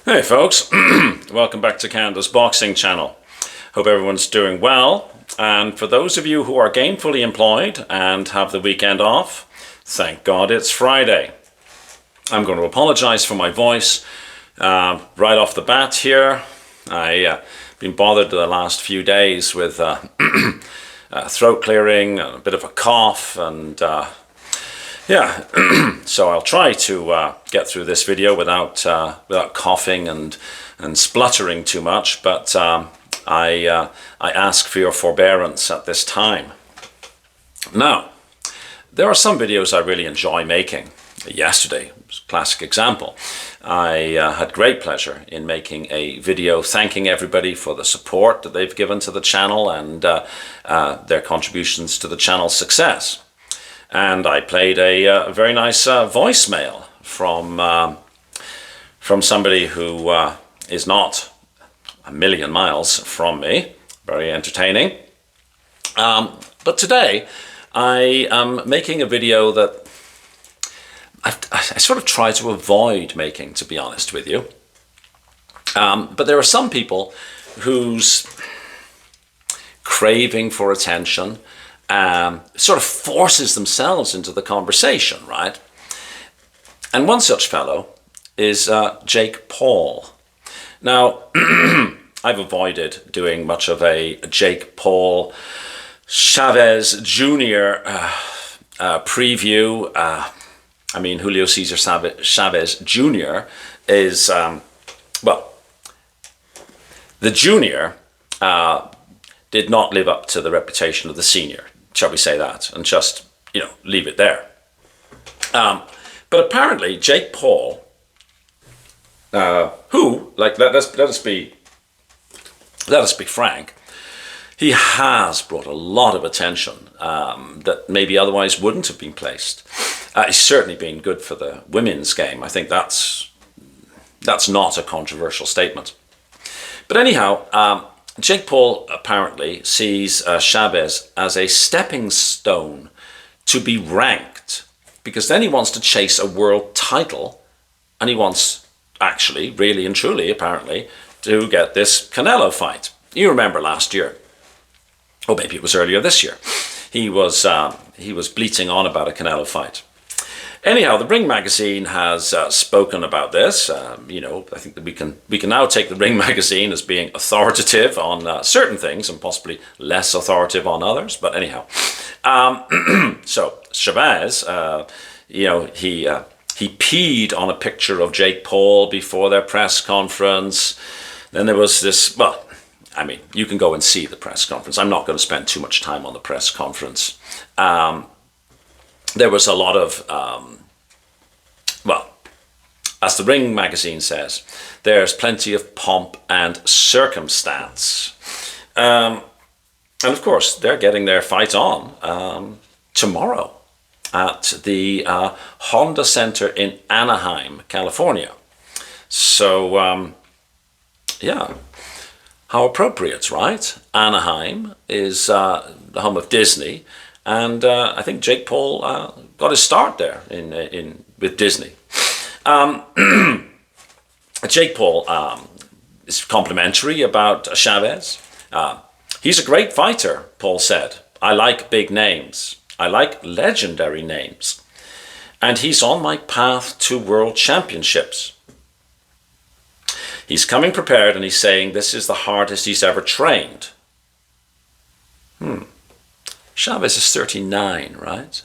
Hey folks, welcome back to Canada's Boxing Channel. Hope everyone's doing well, and for those of you who are gainfully employed and have the weekend off, thank God it's Friday. I'm going to apologize for my voice right off the bat here. I've been bothered the last few days with throat clearing, and a bit of a cough, and yeah, so I'll try to get through this video without coughing and spluttering too much, but I ask for your forbearance at this time. Now, there are some videos I really enjoy making. Yesterday was a classic example. I had great pleasure in making a video thanking everybody for the support that they've given to the channel and their contributions to the channel's success. And I played a very nice voicemail from somebody who is not a million miles from me. Very entertaining. But today I am making a video that I sort of try to avoid making, to be honest with you. But there are some people whose craving for attention sort of forces themselves into the conversation, right? And one such fellow is Jake Paul. Now, I've avoided doing much of a Jake Paul Chavez Jr. Preview. I mean, Julio Caesar Chavez Jr. is, well, the junior did not live up to the reputation of the senior, shall we say that, and just, leave it there. But apparently, Jake Paul, who, like, let us be frank, he has brought a lot of attention that maybe otherwise wouldn't have been placed. He's certainly been good for the women's game. I think that's not a controversial statement. But anyhow, Jake Paul apparently sees Chavez as a stepping stone to be ranked, because then he wants to chase a world title, and he wants, actually, really and truly, apparently, to get this Canelo fight. You remember last year, or maybe it was earlier this year, he was bleating on about a Canelo fight. Anyhow, the Ring magazine has spoken about this. I think that we can now take the Ring magazine as being authoritative on certain things and possibly less authoritative on others. But anyhow, so Chavez, he peed on a picture of Jake Paul before their press conference. Then there was this. Well, I mean, you can go and see the press conference. I'm not going to spend too much time on the press conference. There was a lot of, as the Ring magazine says, there's plenty of pomp and circumstance. And of course, they're getting their fight on tomorrow at the Honda Center in Anaheim, California. So, yeah, how appropriate, right? Anaheim is the home of Disney. And I think Jake Paul got his start there with Disney. Jake Paul is complimentary about Chavez. He's a great fighter, Paul said. I like big names. I like legendary names. And he's on my path to world championships. He's coming prepared, and he's saying this is the hardest he's ever trained. Chavez is 39, right?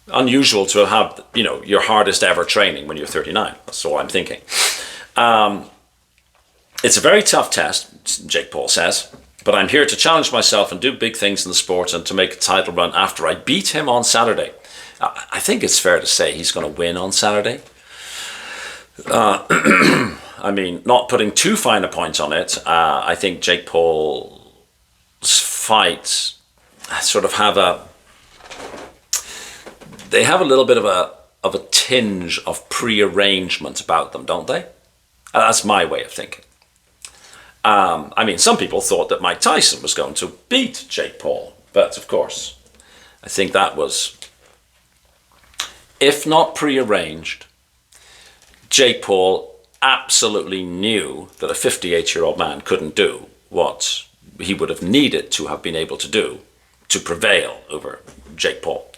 Unusual to have, your hardest ever training when you're 39. That's all I'm thinking. It's a very tough test, Jake Paul says, but I'm here to challenge myself and do big things in the sport and to make a title run after I beat him on Saturday. I think it's fair to say he's going to win on Saturday. I mean, not putting too fine a point on it, I think Jake Paul's fights sort of have a little bit of a tinge of prearrangement about them, don't they? That's my way of thinking. I mean, some people thought that Mike Tyson was going to beat Jake Paul, but of course, I think that was, if not prearranged, Jake Paul absolutely knew that a 58-year-old man couldn't do what he would have needed to have been able to do to prevail over Jake Paul.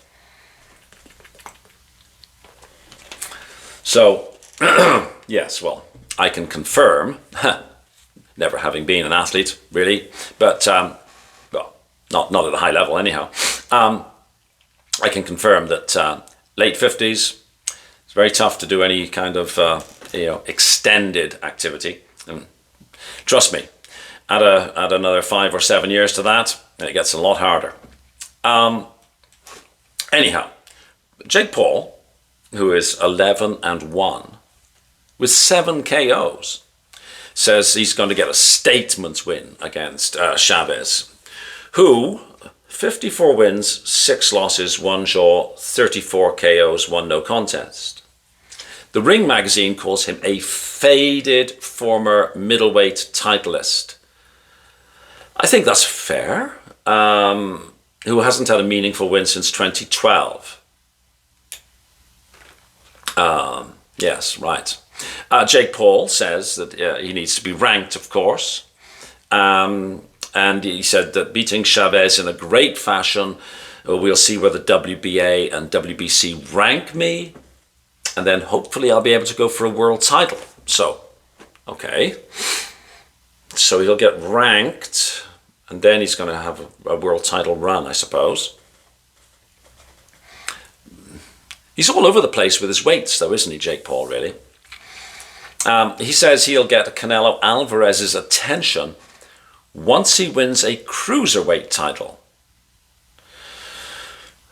So, yes, well, I can confirm, never having been an athlete, really, but, well, not at a high level anyhow, I can confirm that late 50s, it's very tough to do any kind of, extended activity. And trust me, add another 5 or 7 years to that, and it gets a lot harder. Anyhow, Jake Paul, who is 11-1 with 7 KOs, says he's going to get a statement win against Chavez, who 54 wins, 6 losses, 1 draw, 34 KOs, 1 no contest. The Ring magazine calls him a faded former middleweight titleist. I think that's fair. Who hasn't had a meaningful win since 2012. Yes, right. Jake Paul says that he needs to be ranked, of course. And he said that beating Chavez in a great fashion, we'll see where the WBA and WBC rank me. And then hopefully I'll be able to go for a world title. So, okay. So he'll get ranked, and then he's going to have a world title run, I suppose. He's all over the place with his weights, though, isn't he, Jake Paul, really? He says he'll get Canelo Alvarez's attention once he wins a Cruiserweight title.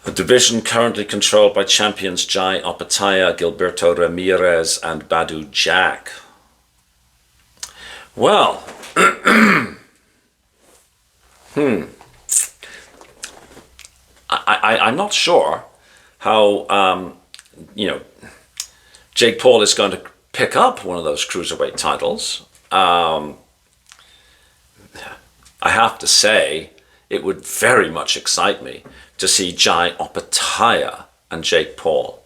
A division currently controlled by champions Jai Opetaia, Gilberto Ramirez, and Badu Jack. Well, I'm not sure how, Jake Paul is going to pick up one of those Cruiserweight titles. I have to say, it would very much excite me to see Jai Opetaia and Jake Paul.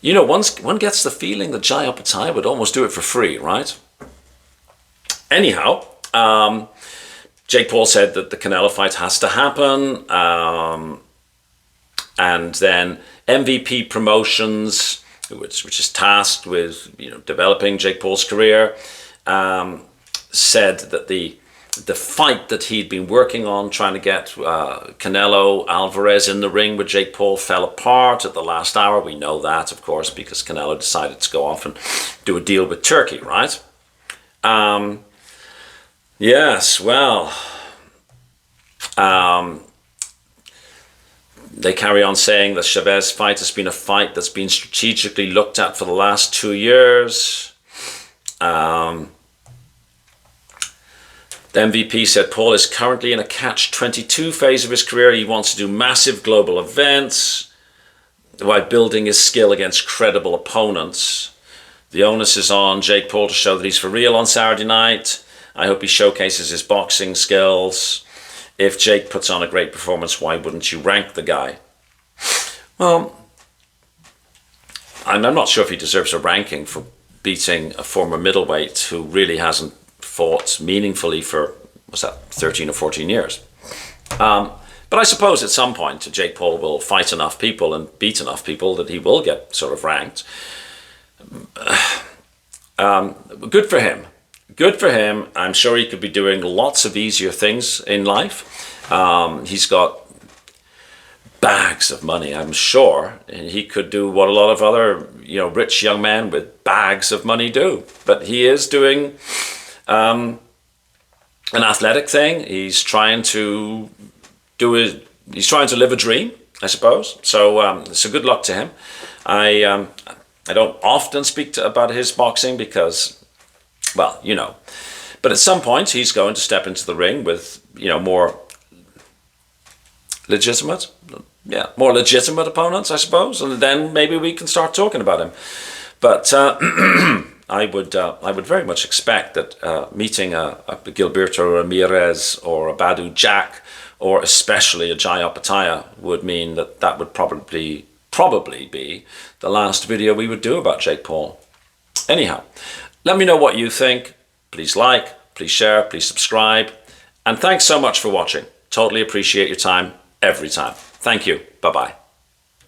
You know, one gets the feeling that Jai Opetaia would almost do it for free, right? Anyhow, Jake Paul said that the Canelo fight has to happen, and then MVP Promotions, which is tasked with developing Jake Paul's career, said that the fight that he'd been working on, trying to get Canelo Alvarez in the ring with Jake Paul, fell apart at the last hour. We know that, of course, because Canelo decided to go off and do a deal with Turkey, right? Yes, well, they carry on saying the Chavez fight has been a fight that's been strategically looked at for the last 2 years. The MVP said Paul is currently in a catch-22 phase of his career. He wants to do massive global events while building his skill against credible opponents. The onus is on Jake Paul to show that he's for real on Saturday night. I hope he showcases his boxing skills. If Jake puts on a great performance, why wouldn't you rank the guy? Well, I'm not sure if he deserves a ranking for beating a former middleweight who really hasn't fought meaningfully for, 13 or 14 years. But I suppose at some point Jake Paul will fight enough people and beat enough people that he will get sort of ranked. Good for him. Good for him. I'm sure he could be doing lots of easier things in life. He's got bags of money, I'm sure. And he could do what a lot of other, rich young men with bags of money do. But he is doing an athletic thing. He's trying to live a dream, I suppose. So good luck to him. I don't often speak about his boxing because, well, but at some point he's going to step into the ring with, more legitimate opponents, I suppose, and then maybe we can start talking about him. But I would very much expect that meeting a Gilberto Ramirez or a Badu Jack, or especially a Jai Opetaia, would mean that would probably be the last video we would do about Jake Paul. Anyhow, let me know what you think. Please like, please share, please subscribe. And thanks so much for watching. Totally appreciate your time every time. Thank you. Bye-bye.